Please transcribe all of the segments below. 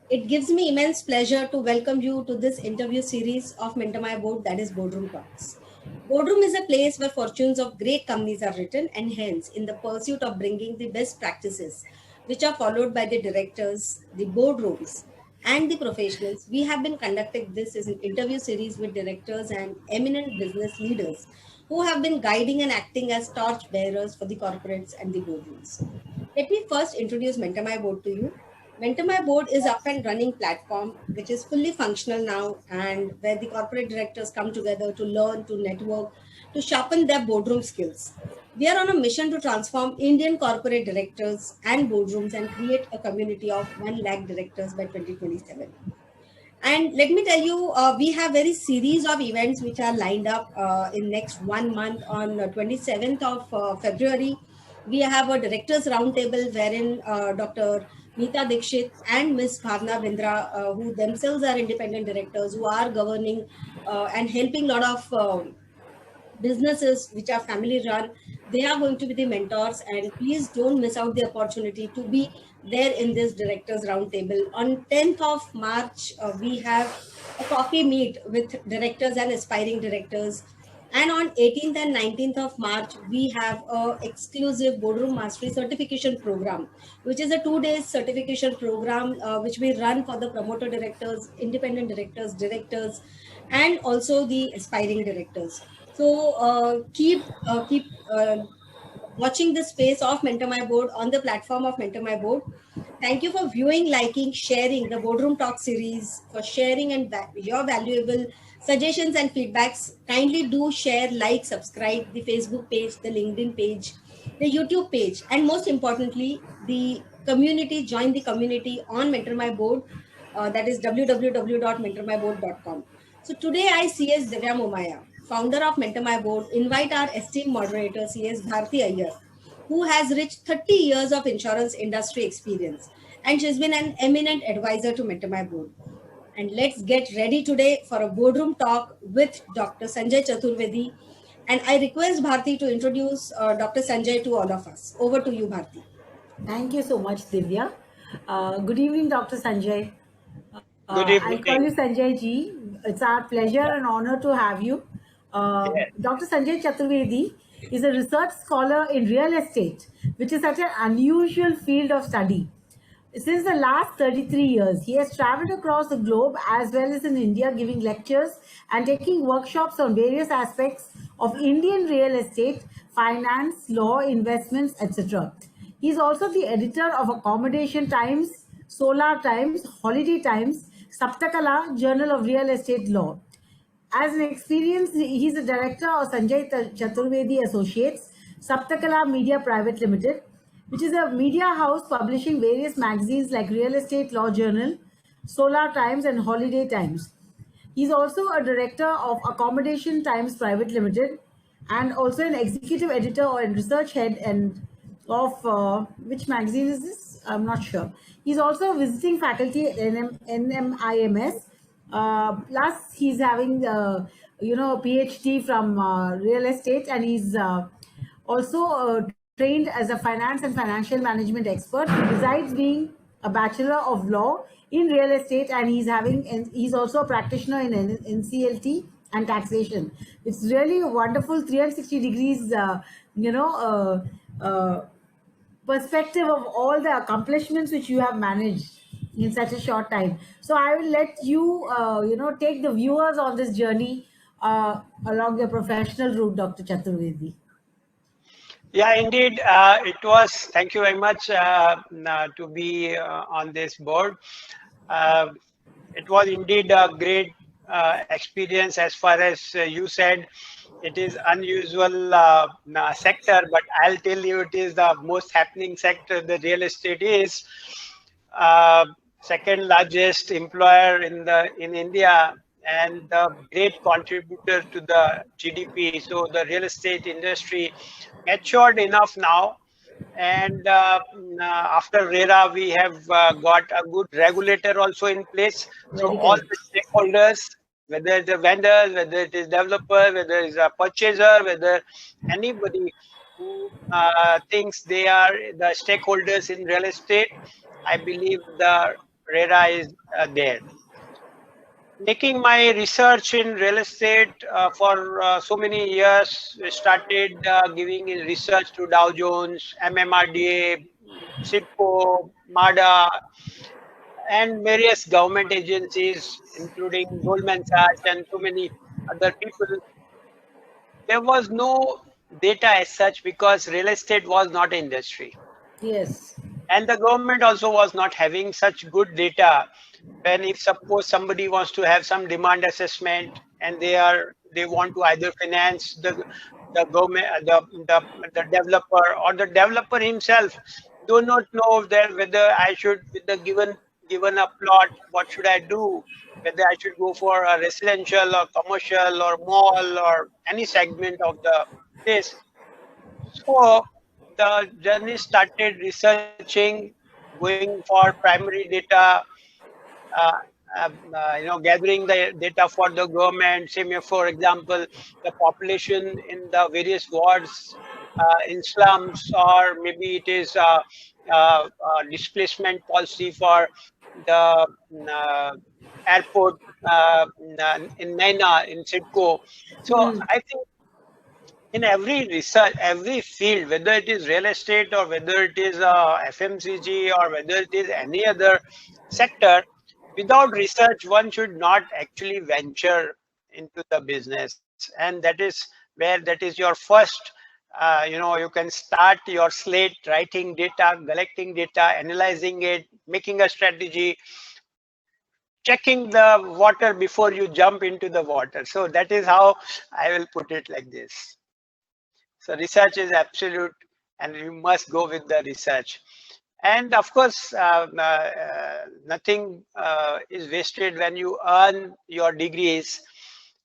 It gives me immense pleasure to welcome you to this interview series of Mentor My Board, that is Boardroom Talks. Boardroom is a place where fortunes of great companies are written, and hence, in the pursuit of bringing the best practices, which are followed by the directors, the boardrooms, and the professionals, we have been conducting this as an interview series with directors and eminent business leaders who have been guiding and acting as torch bearers for the corporates and the boardrooms. Let me first introduce Mentor My Board to you. Mentor My Board is up and running platform which is fully functional now and where the corporate directors come together to learn, to network, to sharpen their boardroom skills. We are on a mission to transform Indian corporate directors and boardrooms and create a community of 1 lakh directors by 2027. And let me tell you, we have very series of events which are lined up in next 1 month on 27th of February. We have a directors roundtable wherein Dr. Neeta Dikshit and Miss Bhavna Bindra, who themselves are independent directors, who are governing and helping a lot of businesses which are family run, they are going to be the mentors, and please don't miss out the opportunity to be there in this directors roundtable. On 10th of March we have a coffee meet with directors and aspiring directors, and on 18th and 19th of March we have a exclusive boardroom mastery certification program, which is a 2 days certification program which we run for the promoter directors, independent directors, and also the aspiring directors. So keep watching the space of Mentor My Board on the platform of Mentor My Board. Thank you for viewing, liking, sharing the Boardroom Talk series, for sharing and your valuable suggestions and feedbacks. Kindly do share, like, subscribe the Facebook page, the LinkedIn page, the YouTube page, and most importantly, the community. Join the community on Mentor My Board. That is www.mentormyboard.com. So today I, CS Divya Momaya, founder of Mentor My Board, invite our esteemed moderator, CS Bharti Iyer, who has reached 30 years of insurance industry experience, and she's been an eminent advisor to Mentor My Board. And let's get ready today for a boardroom talk with Dr. Sanjay Chaturvedi. And I request Bharti to introduce Dr. Sanjay to all of us. Over to you, Bharti. Thank you so much, Divya. Good evening, Dr. Sanjay. Good I'll call you evening. Sanjay ji. It's our pleasure and honor to have you. Yes. Dr. Sanjay Chaturvedi is a research scholar in real estate, which is such an unusual field of study. Since the last 33 years, he has traveled across the globe as well as in India, giving lectures and taking workshops on various aspects of Indian real estate, finance, law, investments, etc. He is also the editor of Accommodation Times, Solar Times, Holiday Times, Saptakala, Journal of Real Estate Law. As an experience, he's a director of Sanjay Chaturvedi Associates, Saptakala Media Private Limited, which is a media house publishing various magazines like Real Estate Law Journal, Solar Times, and Holiday Times. He's also a director of Accommodation Times Private Limited and also an executive editor and research head and of which magazine is this? I'm not sure. He's also a visiting faculty at NMIMS. Plus, he's having a PhD from real estate, and he's also trained as a finance and financial management expert. Besides being a bachelor of law in real estate, and he's also a practitioner in NCLT and taxation. It's really a wonderful 360 degrees, perspective of all the accomplishments which you have managed in such a short time. So I will let you, take the viewers on this journey along your professional route, Dr. Chaturvedi. Yeah, indeed. It was. Thank you very much to be on this board. Uh, it was indeed a great experience. As far as you said, it is unusual sector, but I'll tell you, it is the most happening sector. The real estate is uh, second largest employer in India and the great contributor to the GDP. So the real estate industry matured enough now, and after RERA we have got a good regulator also in place. So Very all correct. the stakeholders, whether it's the vendors, whether it is developer, whether it's a purchaser, whether anybody who thinks they are the stakeholders in real estate, I believe the RERA is there. Taking my research in real estate for so many years, we started giving research to Dow Jones, MMRDA, CITCO, MADA, and various government agencies, including Goldman Sachs and so many other people. There was no data as such because real estate was not an industry. Yes. And the government also was not having such good data. When if suppose somebody wants to have some demand assessment and they want to either finance the government the developer, or the developer himself do not know that whether I should, with the given a plot, what should I do, whether I should go for a residential or commercial or mall or any segment of the place. So the journey started researching, going for primary data, uh, gathering the data for the government. Say, for example, the population in the various wards, in slums, or maybe it is displacement policy for the airport in Naina, in Sidco. So Hmm. I think in every research, every field, whether it is real estate or whether it is FMCG or whether it is any other sector, without research, one should not actually venture into the business. And that is your first, you can start your slate, writing data, collecting data, analyzing it, making a strategy, checking the water before you jump into the water. So that is how I will put it like this. So research is absolute, and you must go with the research. And of course, nothing is wasted when you earn your degrees.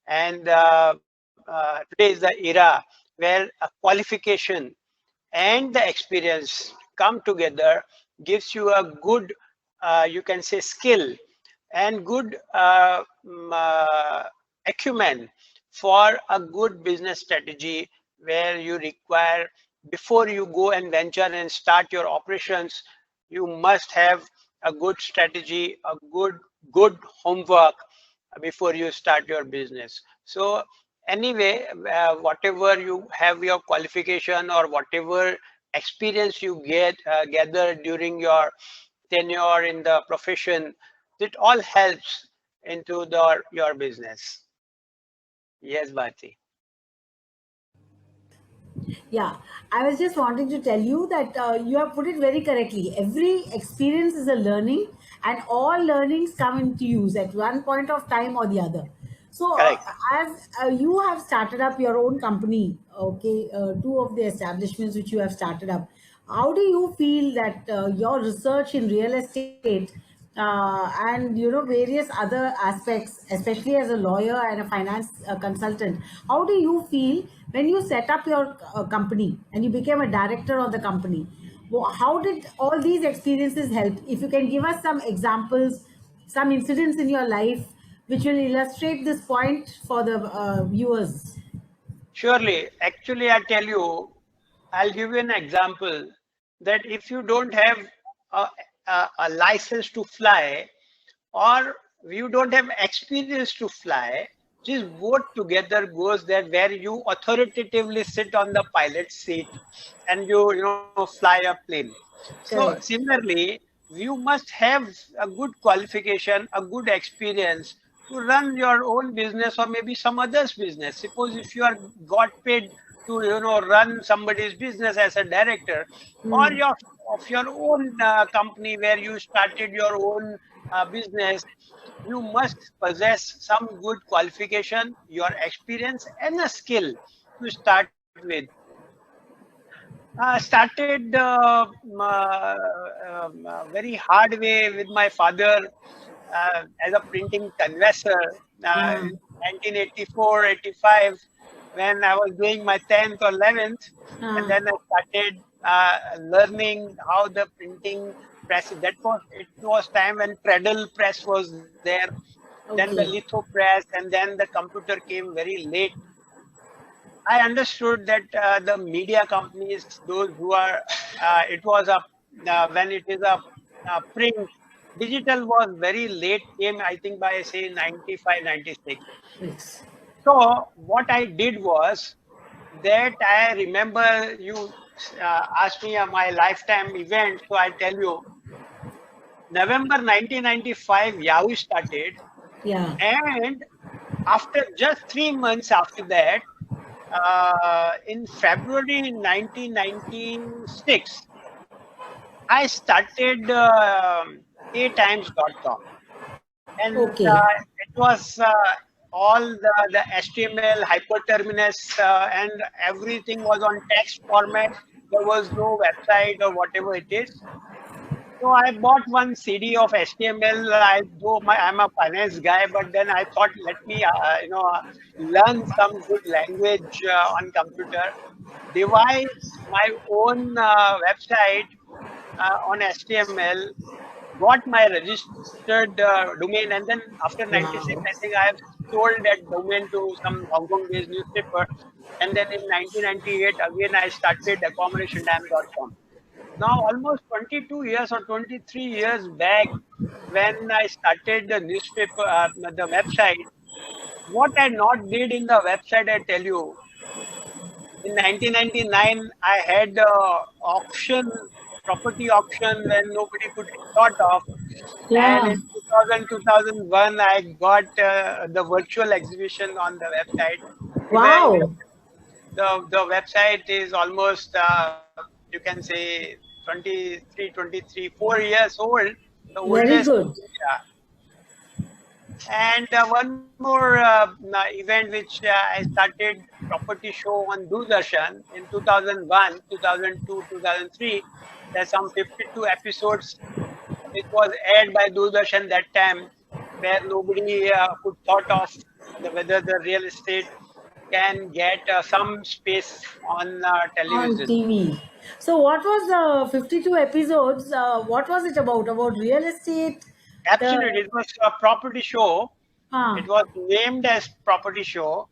And today is the era where a qualification and the experience come together, gives you a good, you can say, skill and good acumen for a good business strategy, where you require, before you go and venture and start your operations, you must have a good strategy, a good homework before you start your business. So anyway, whatever you have your qualification or whatever experience you gather during your tenure in the profession, it all helps into your business. Yes, Bharti. Yeah, I was just wanting to tell you that you have put it very correctly. Every experience is a learning, and all learnings come into use at one point of time or the other. So, Correct. as you have started up your own company, okay, two of the establishments which you have started up, how do you feel that your research in real estate and various other aspects, especially as a lawyer and a finance consultant, how do you feel when you set up your company and you became a director of the company? How did all these experiences help? If you can give us some examples, some incidents in your life which will illustrate this point for the viewers. Surely, actually, I tell you, I'll give you an example that if you don't have a, a license to fly, or you don't have experience to fly, just both together goes there, where you authoritatively sit on the pilot's seat and you fly a plane. So Correct. similarly, you must have a good qualification, a good experience to run your own business or maybe some other's business. Suppose if you are got paid to run somebody's business as a director, or Hmm. of your own company where you started your own business, you must possess some good qualification, your experience, and a skill to start with. Started very hard way with my father as a printing conveyor Ah, in 1984, 85, when I was doing my 10th or 11th. And ah, then I started learning how the printing press, it was time when Treadle press was there, then the okay. litho press, and then the computer came very late. I understood that the media companies, those who are, it was a when it is a print. digital was very late, came I think by say 95, 96. Yes. So what I did was that I remember you asked me my lifetime event. So I tell you, November 1995, Yahoo started, Yeah. and after just 3 months after that, in February 1996, I started atimes.com. And Okay. it was all the HTML hyperterminus and everything was on text format. There was no website or whatever it is. So I bought one CD of HTML. I'm a finance guy, but then I thought, let me learn some good language on computer, devise my own website on HTML, got my registered domain, and then after 96, Wow. I think I have sold that domain to some Hong Kong-based newspaper. And then in 1998, again I started accommodationdam.com. Now, almost 22 years or 23 years back, when I started the newspaper, the website, what I not did in the website, I tell you, in 1999, I had auction, property auction when nobody could have thought of. And Yeah. in 2000, 2001, I got the virtual exhibition on the website. Even Wow. the website is almost, you can say, 23, 23, 4 years old, the Very oldest. good. Yeah. And one more event which I started property show on Doordarshan in 2001, 2002, 2003. There's some 52 episodes which was aired by Doordarshan that time, where nobody could thought of whether the real estate can get some space on On television. TV. So, what was the 52 episodes? What was it about? About real estate? The Absolutely, it was a property show. It ah, was named as property show,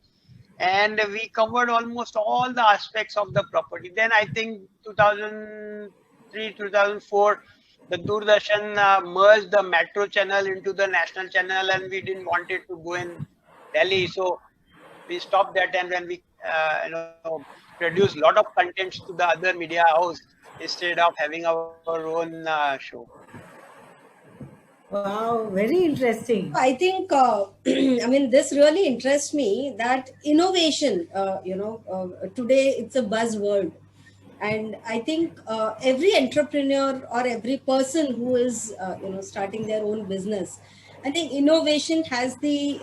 and we covered almost all the aspects of the property. Then I think 2003, 2004, the Doordarshan merged the Metro channel into the national channel, and we didn't want it to go in Delhi, so we stopped that, and then we produced a lot of contents to the other media house instead of having our own show. wow, very interesting. I think, I mean, this really interests me that innovation, today it's a buzzword. And I think every entrepreneur or every person who is, starting their own business, I think innovation has the,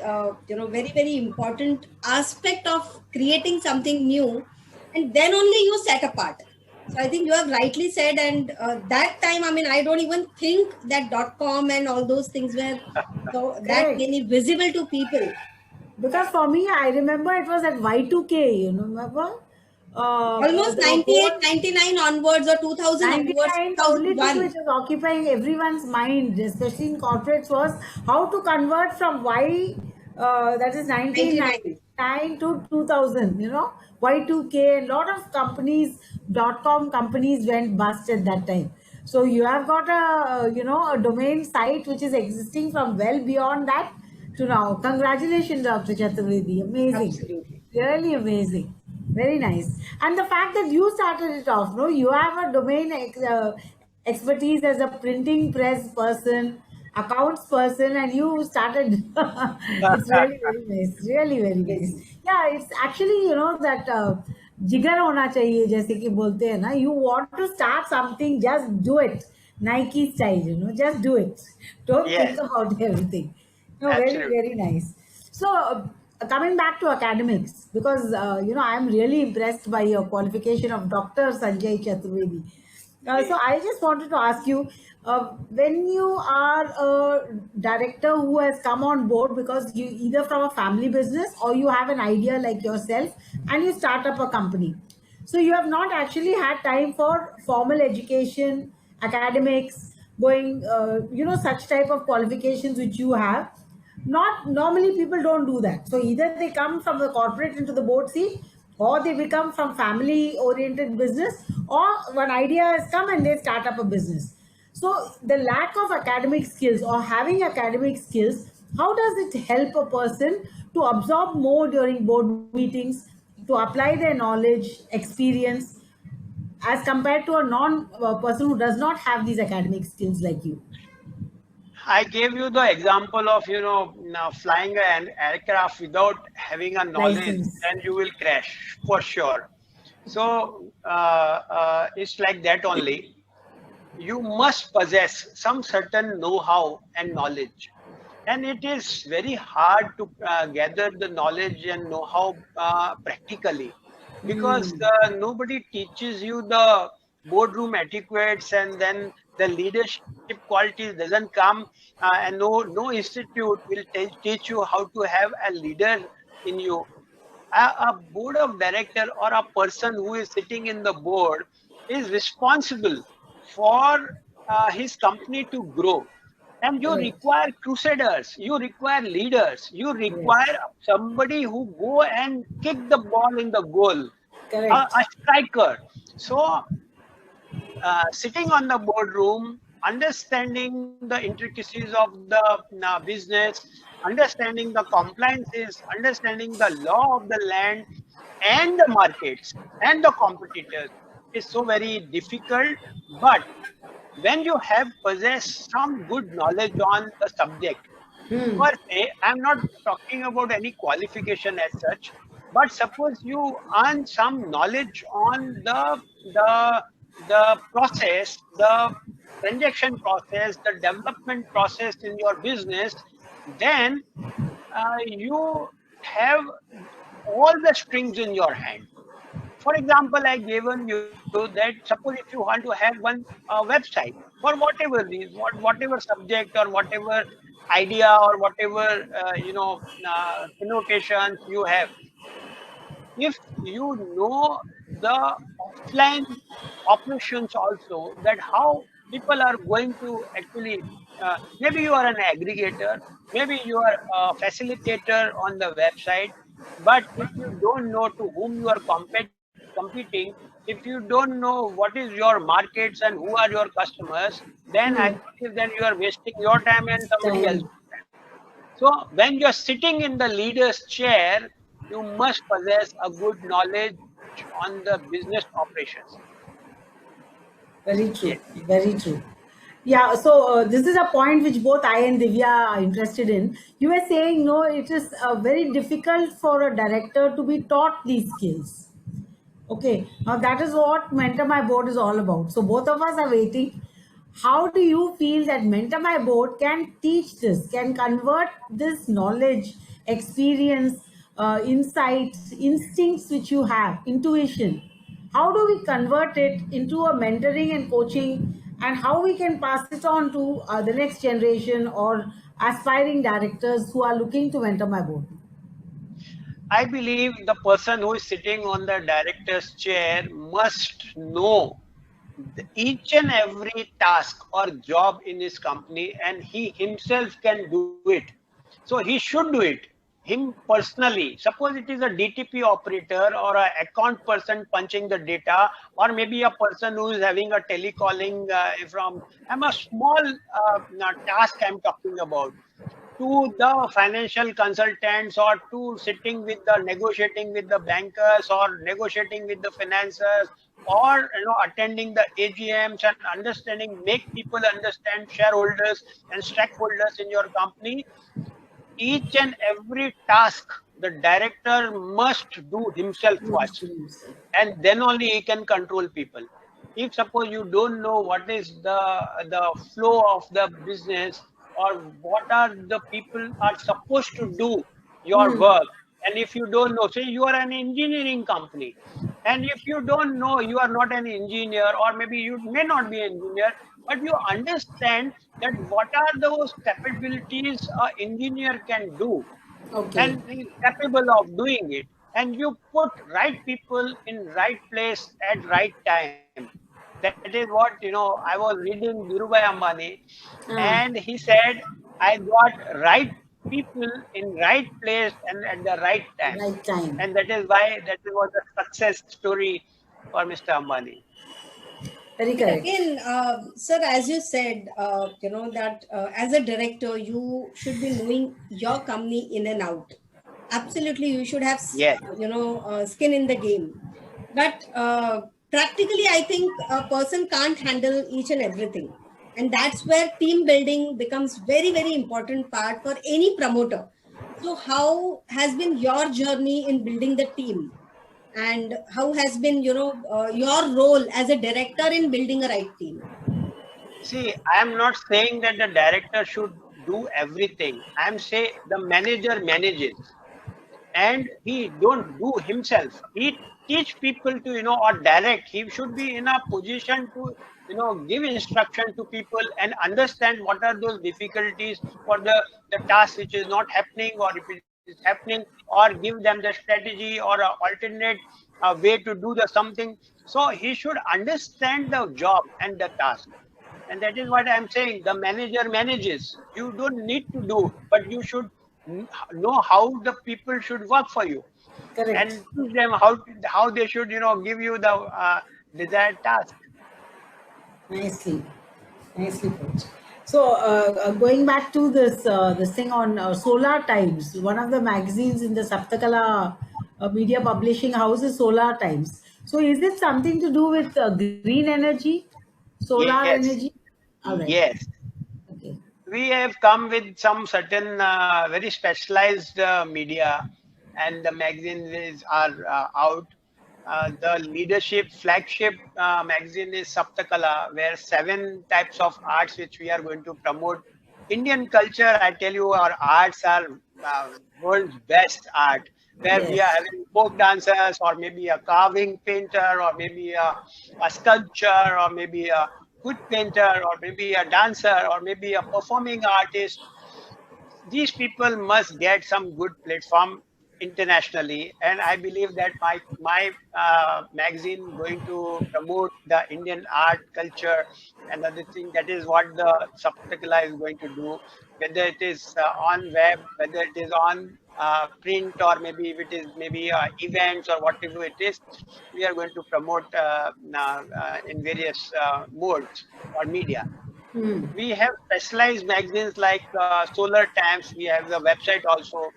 very, very important aspect of creating something new. And then only you set apart. So I think you have rightly said, and that time, I mean, I don't even think that .com and all those things were so that Correct. many visible to people. Because for me, I remember it was at Y2K, you know, remember? Almost The 98, whole 99 onwards or 2000 onwards, 99, the only thing 2001. which was occupying everyone's mind, especially in corporates, was how to convert from that is 99. 1999 to 2000, you know, Y2K. A lot of companies, .com companies went bust at that time. So you have got a domain site which is existing from well beyond that to now. Congratulations, Dr. Chaturvedi. Amazing. Absolutely. Really amazing. Very nice. And the fact that you started it off, no, you have a domain expertise as a printing press person, accounts person, and you started. It's really very nice. Really very nice. Amazing. Yeah, it's actually that जिगर होना चाहिए जैसे कि बोलते हैं ना. You want to start something, just do it. Nike style, just do it. Don't Yes, think about everything. No, very, absolutely. very nice. So, coming back to academics, because I am really impressed by your qualification of Dr. Sanjay Chaturvedi. So, I just wanted to ask you, when you are a director who has come on board because you either from a family business or you have an idea like yourself and you start up a company. So you have not actually had time for formal education, academics, going, such type of qualifications which you have. Not normally people don't do that. So either they come from the corporate into the board seat, or they become from family oriented business, or one idea has come and they start up a business. So the lack of academic skills or having academic skills, how does it help a person to absorb more during board meetings, to apply their knowledge, experience, as compared to a non person who does not have these academic skills like you? I gave you the example of, now flying an aircraft without having a knowledge, License. then you will crash for sure. So it's like that only. You must possess some certain know-how and knowledge. And it is very hard to gather the knowledge and know-how practically, because nobody teaches you the boardroom etiquettes, and then the leadership qualities doesn't come, and no institute will teach you how to have a leader in you. A board of director or a person who is sitting in the board is responsible for his company to grow. And you Correct. require crusaders, you require leaders, you Yes. require somebody who go and kick the ball in the goal, Correct. a striker. So sitting on the boardroom, understanding the intricacies of the business, understanding the compliances, understanding the law of the land and the markets and the competitors is so very difficult. But when you have possessed some good knowledge on the subject, per se, I'm not talking about any qualification as such, but suppose you earn some knowledge on the process, the transaction process, the development process in your business, then you have all the strings in your hand. For example, I given you that suppose if you want to have one website for whatever reason, whatever subject or whatever idea or whatever connotations you have, if you know the offline operations also, that how people are going to actually, maybe you are an aggregator, maybe you are a facilitator on the website, but if you don't know to whom you are competing, if you don't know what is your markets and who are your customers, then I believe then you are wasting your time and somebody else's Time. time. So when you're sitting in the leader's chair, you must possess a good knowledge on the business operations. Very Yes. true. Very true. Yeah, so this is a point which both I and Divya are interested in. You were saying, no, it is very difficult for a director to be taught these skills. Okay, now that is what Mentor My Board is all about. So both of us are waiting. How do you feel that Mentor My Board can teach this, can convert this knowledge, experience, insights, instincts which you have, intuition? How do we convert it into a mentoring and coaching, and how we can pass it on to the next generation or aspiring directors who are looking to mentor my board? I believe the person who is sitting on the director's chair must know each and every task or job in his company, and he himself can do it. So he should do it him personally. Suppose it is a DTP operator or a account person punching the data, or maybe a person who is having a telecalling from. I'm a small task I'm talking about, to the financial consultants, or to sitting with the negotiating with the bankers, or negotiating with the financiers, or attending the AGMs and understanding, make people understand, shareholders and stakeholders in your company. Each and every task the director must do himself first, and then only he can control people. If suppose you don't know what is the flow of the business, or what are the people are supposed to do your work, and if you don't know, say you are an engineering company, and if you don't know, you are not an engineer, or maybe you may not be an engineer, but you understand that what are those capabilities an engineer can do, Okay. and is capable of doing it, and you put right people in right place at right time. That is what I was reading Dhirubhai Ambani, and Ah, he said, I got right people in right place and at the right time. right time. And that is why that was a success story for Mr. Ambani. Very But correct. again, sir, as you said, that as a director, you should be knowing your company in and out. Absolutely, you should have, Yes. skin in the game. But practically, I think a person can't handle each and everything. And that's where team building becomes very, very important part for any promoter. So, how has been your journey in building the team? And how has been your role as a director in building a right team? See, I am not saying that the director should do everything. I am saying the manager manages, and he don't do himself. He teach people to or direct. He should be in a position to give instruction to people and understand what are those difficulties for the task which is not happening, or if it is happening, or give them the strategy or a alternate way to do the something. So he should understand the job and the task. And that is what I'm saying. The manager manages. You don't need to do, but you should know how the people should work for you, Correct. and teach them how they should give you the desired task. Nicely, nicely put. So, going back to this thing on Solar Times, one of the magazines in the Saptakala media publishing house is Solar Times. So, is it something to do with green energy, solar Yes, energy? All right. yes. Okay. We have come with some certain very specialized media, and the magazines are out. The leadership flagship magazine is Saptakala, where 7 types of arts which we are going to promote. Indian culture, I tell you, our arts are world's best art, where we are Yes. having folk dancers, or maybe a carving painter, or maybe a sculpture, or maybe a good painter, or maybe a dancer, or maybe a performing artist. These people must get some good platform internationally, and I believe that my magazine going to promote the Indian art culture and other thing. That is what the Saptakala is going to do, whether it is on web, whether it is on print, or maybe if it is maybe events or whatever it is, we are going to promote in various modes or media. Hmm. We have specialized magazines like Solar Times. We have the website also.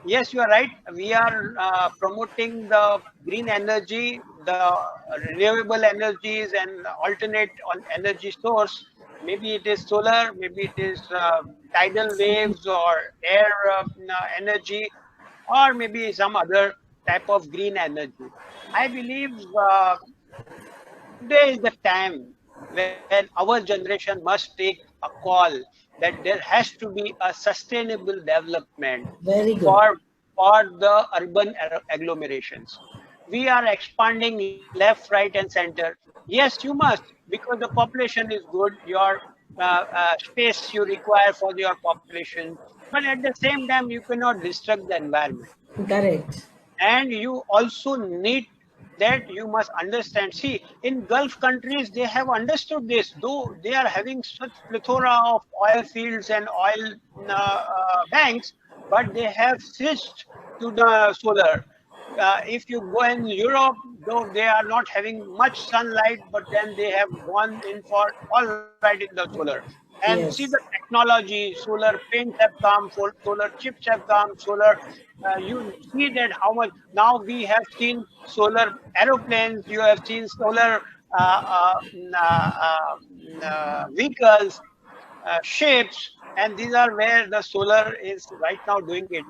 Yes, you are right. We are promoting the green energy, the renewable energies, and alternate on energy source. Maybe it is solar, maybe it is tidal waves or air energy, or maybe some other type of green energy. I believe today is the time when our generation must take a call that there has to be a sustainable development Very good. for the urban agglomerations. We are expanding left, right, and center. Yes, you must, because the population is good. Your space you require for your population, but at the same time, you cannot destruct the environment. Correct. And you also need that you must understand. See, in Gulf countries, they have understood this, though they are having such plethora of oil fields and oil banks, but they have switched to the solar. If you go in Europe, though they are not having much sunlight, but then they have gone in for all right in the solar. And see the Yes. technology, solar paints have come, solar chips have come, solar. You see that how much now we have seen solar aeroplanes, you have seen solar vehicles, ships, and these are where the solar is right now doing it.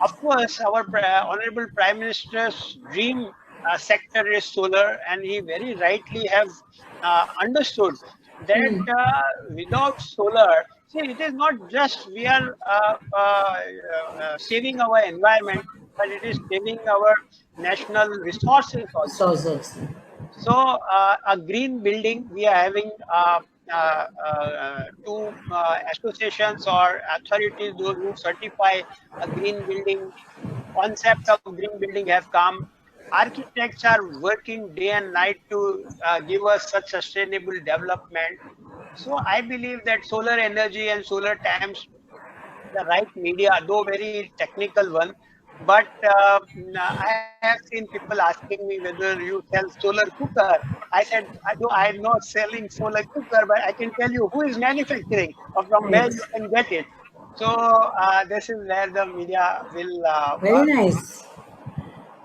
Of course, our honorable Prime Minister's dream sector is solar, and he very rightly have understood that Hmm. without solar, see, it is not just we are saving our environment, but it is saving our national resources also. Sources. So, a green building, we are having two associations or authorities, those who certify a green building. Concept of green building have come. Architects are working day and night to give us such sustainable development. So I believe that solar energy and solar times, the right media, though very technical one, But I have seen people asking me whether you sell solar cooker. I said, I'm not selling solar cooker, but I can tell you who is manufacturing or from where Right. you can get it. So this is where the media will Very work. nice.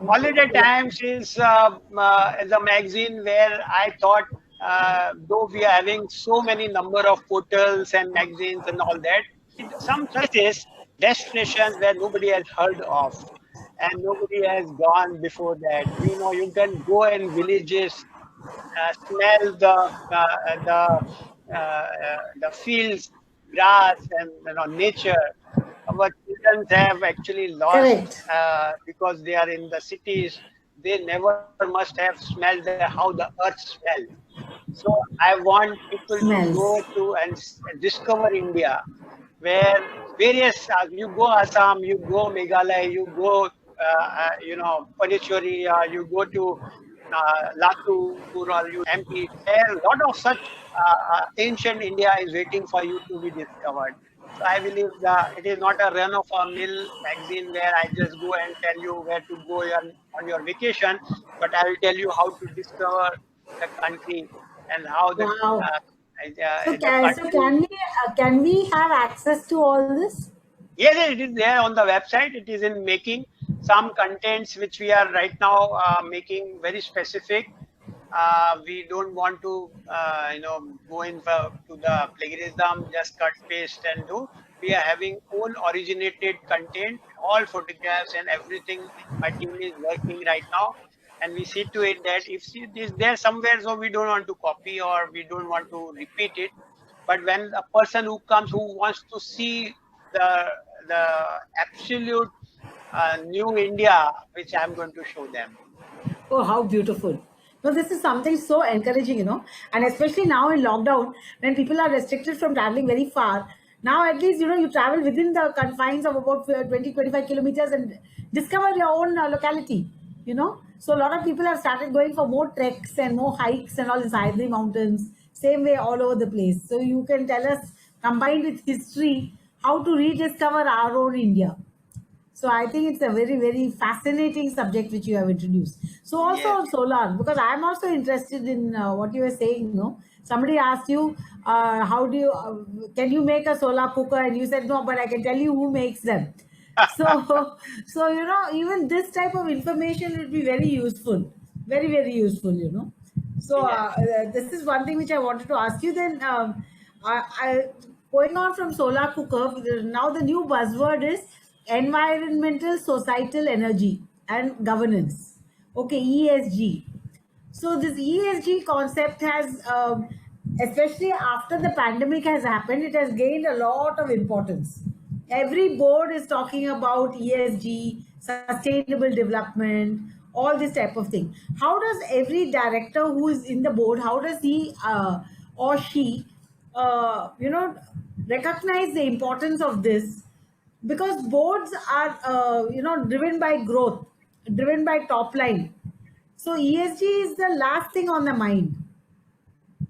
Holiday Times is a magazine where I thought, though we are having so many number of portals and magazines and all that, some places, destinations where nobody has heard of and nobody has gone before that. You can go in villages, smell the fields, grass, and nature. Our children have actually lost Correct. because they are in the cities. They never must have smelled how the earth smells. So I want people to go Smells. to and discover India, where various you go Assam, you go Meghalaya, you go Pondicherry, you go to Latur or you MP. There, a lot of such ancient India is waiting for you to be discovered. So I believe that it is not a run of a mill magazine where I just go and tell you where to go on your vacation, but I will tell you how to discover the country and how Wow. the So country. can we have access to all this? Yes, yes, it is there on the website. It is in making some contents which we are right now making very specific. We don't want to, go in to the plagiarism, just cut, paste, and do. We are having own originated content, all photographs and everything. My team is working right now, and we see to it that if it is there somewhere, so we don't want to copy or we don't want to repeat it. But when a person who comes who wants to see the the absolute new India, which I'm going to show them. Oh, how beautiful. No, this is something so encouraging, and especially now in lockdown, when people are restricted from traveling very far. Now, at least, you travel within the confines of about 20, 25 kilometers and discover your own locality. So, a lot of people have started going for more treks and more hikes and all inside the mountains, same way all over the place. So, you can tell us, combined with history, how to rediscover our own India. So I think it's a very, very fascinating subject which you have introduced. So also Yes. on solar, because I'm also interested in what you were saying. No, somebody asked you, how do you can you make a solar cooker, and you said no, but I can tell you who makes them. So, so even this type of information would be very useful, very, very useful. So Yes. this is one thing which I wanted to ask you. Then I going on from solar cooker. Now the new buzzword is environmental, societal, energy and governance. Okay, ESG. So this ESG concept has, especially after the pandemic has happened, it has gained a lot of importance. Every board is talking about ESG, sustainable development, all this type of thing. How does every director who is in the board, how does he or she, recognize the importance of this? Because boards are, driven by growth, driven by top line. So ESG is the last thing on the mind,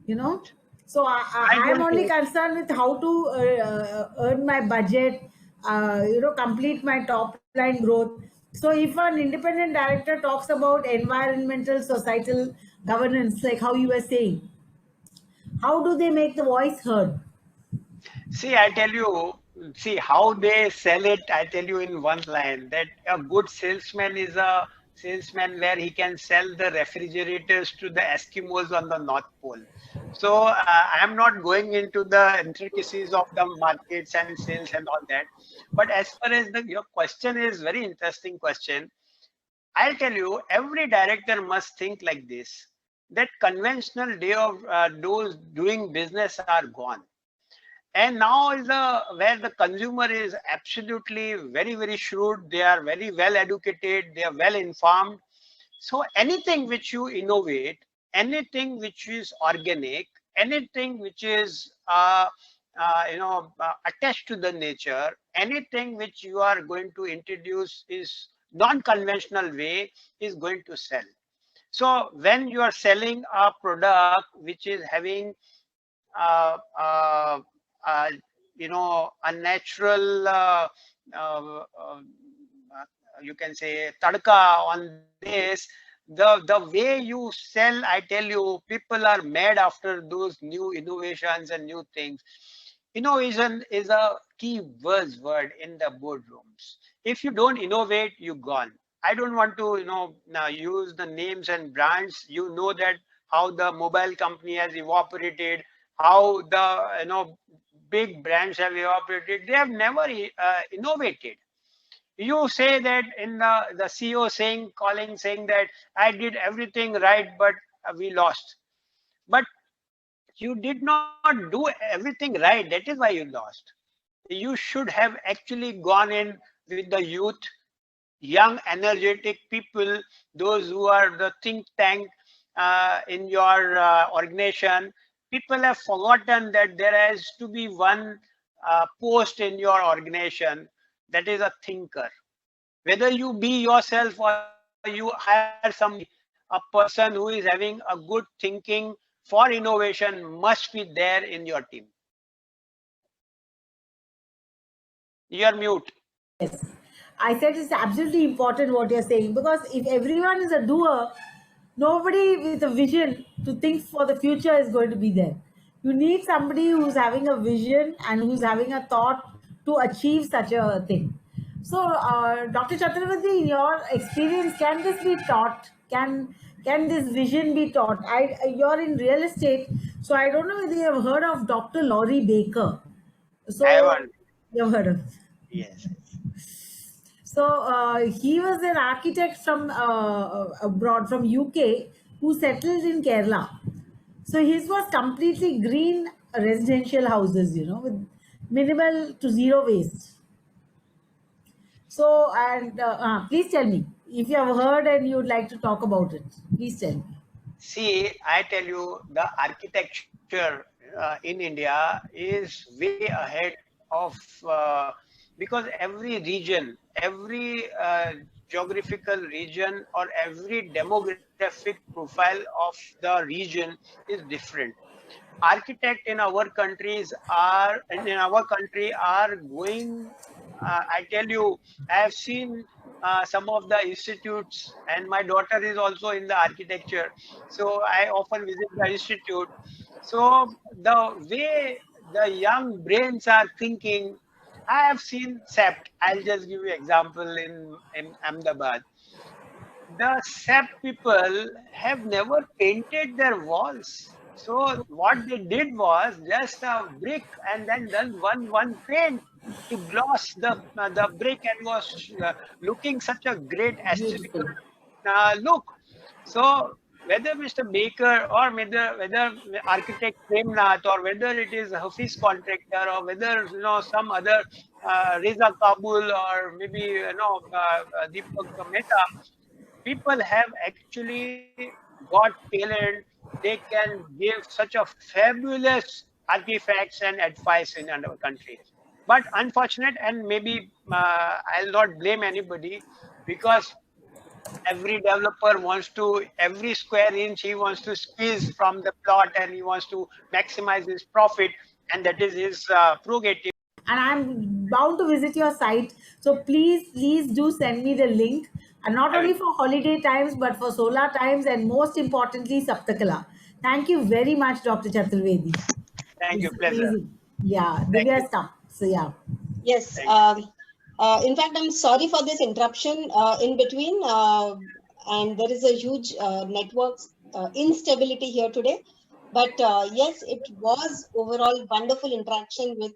you know. So I I'm don't only think. concerned with how to earn my budget, complete my top line growth. So if an independent director talks about environmental, societal governance, like how you were saying, how do they make the voice heard? See, I tell you, see how they sell it. I tell you in one line that a good salesman is a salesman where he can sell the refrigerators to the Eskimos on the North Pole. So I'm not going into the intricacies of the markets and sales and all that. But as far as your question is very interesting question, I'll tell you, every director must think like this: that conventional day of those doing business are gone, and now is the where the consumer is absolutely very, very shrewd. They are very well educated, they are well informed. So anything which you innovate, anything which is organic, anything which is attached to the nature, anything which you are going to introduce is non-conventional way, is going to sell. So when you are selling a product which is having uh, uh, a natural uh, you can say tadka on this. The way you sell, I tell you, people are mad after those new innovations and new things. Innovation is a key buzzword in the boardrooms. If you don't innovate, you're gone. I don't want to, now use the names and brands. You know that how the mobile company has evaporated, how the big brands have evaporated. They have never innovated. You say that in the CEO saying that I did everything right, but we lost. But you did not do everything right. That is why you lost. You should have actually gone in with the youth, young, energetic people, those who are the think tank in your organization. People have forgotten that there has to be one post in your organization, that is a thinker. Whether you be yourself or you hire somebody, a person who is having a good thinking for innovation must be there in your team. You're mute. Yes, I said it's absolutely important what you're saying, because if everyone is a doer, nobody with a vision to think for the future is going to be there. You need somebody who's having a vision and who's having a thought to achieve such a thing. So, Dr. Chaturvedi, in your experience, can this be taught? Can this vision be taught? You're in real estate, so I don't know whether you have heard of Dr. Laurie Baker. I So haven't. you've heard of. Yes. So he was an architect from abroad, from UK, who settled in Kerala. So his was completely green residential houses, with minimal to zero waste. So, and please tell me if you have heard and you would like to talk about it. Please tell me. See, I tell you, the architecture in India is way ahead of because every region, every geographical region, or every demographic profile of the region is different. Architect in our countries are in our country are going. I tell you, I have seen some of the institutes, and my daughter is also in the architecture, so I often visit the institute. So the way the young brains are thinking, I have seen SEPT. I'll just give you example in Ahmedabad. The SAP people have never painted their walls. So what they did was just a brick and then done one paint to gloss the brick, and was looking such a great aesthetical Beautiful. look. So whether Mr. Baker or whether architect Premnath, or whether it is Hafiz contractor, or whether some other Reza Kabul, or maybe Deepak Mehta, people have actually got talent. They can give such a fabulous artifacts and advice in our country. But unfortunate, and maybe I'll not blame anybody, because every developer wants to, every square inch he wants to squeeze from the plot, and he wants to maximize his profit, and that is his prerogative. And I'm bound to visit your site. So please do send me the link. And not I will. only for holiday times, but for solar times, and most importantly, Saptakala. Thank you very much, Dr. Chaturvedi. Thank It's you. Pleasure. amazing. Yeah, Thank Divya you. stuff. So yeah. Yes. Thank you. In fact, I'm sorry for this interruption in between, and there is a huge network instability here today. But yes, it was overall wonderful interaction with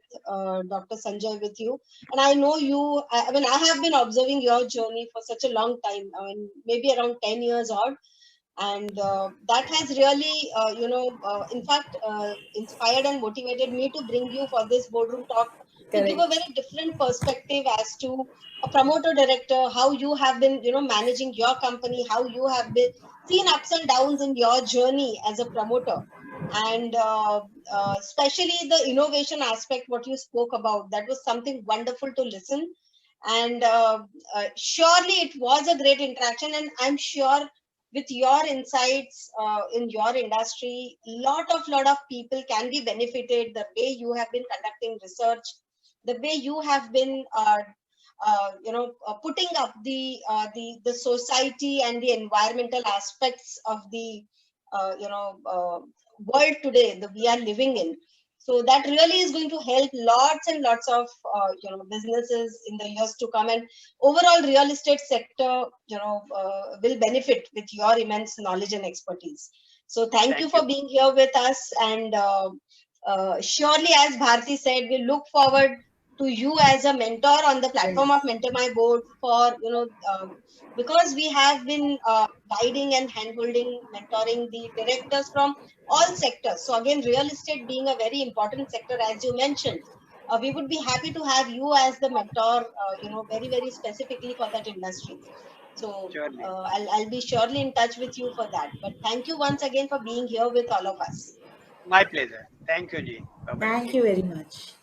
Dr. Sanjay, with you. And I know you, I mean, I have been observing your journey for such a long time, I mean, maybe around 10 years odd. And that has really, in fact, inspired and motivated me to bring you for this boardroom talk, to give a Correct. very different perspective as to a promoter director, how you have been, managing your company, how you have been seen ups and downs in your journey as a promoter. And especially the innovation aspect, what you spoke about, that was something wonderful to listen. And surely it was a great interaction, and I'm sure with your insights in your industry, lot of people can be benefited, the way you have been conducting research, the way you have been putting up the society and the environmental aspects of the world today that we are living in. So that really is going to help lots and lots of businesses in the years to come, and overall real estate sector will benefit with your immense knowledge and expertise. So thank you Thank for you. being here with us, and surely, as Bharti said, we look forward to you as a mentor on the platform of Mentor My Board, for because we have been guiding and handholding, mentoring the directors from all sectors. So again, real estate being a very important sector, as you mentioned, we would be happy to have you as the mentor, very, very specifically for that industry. So Surely. I'll be surely in touch with you for that. But thank you once again for being here with all of us. My pleasure. Thank you, Ji. Bye bye. Thank you very much.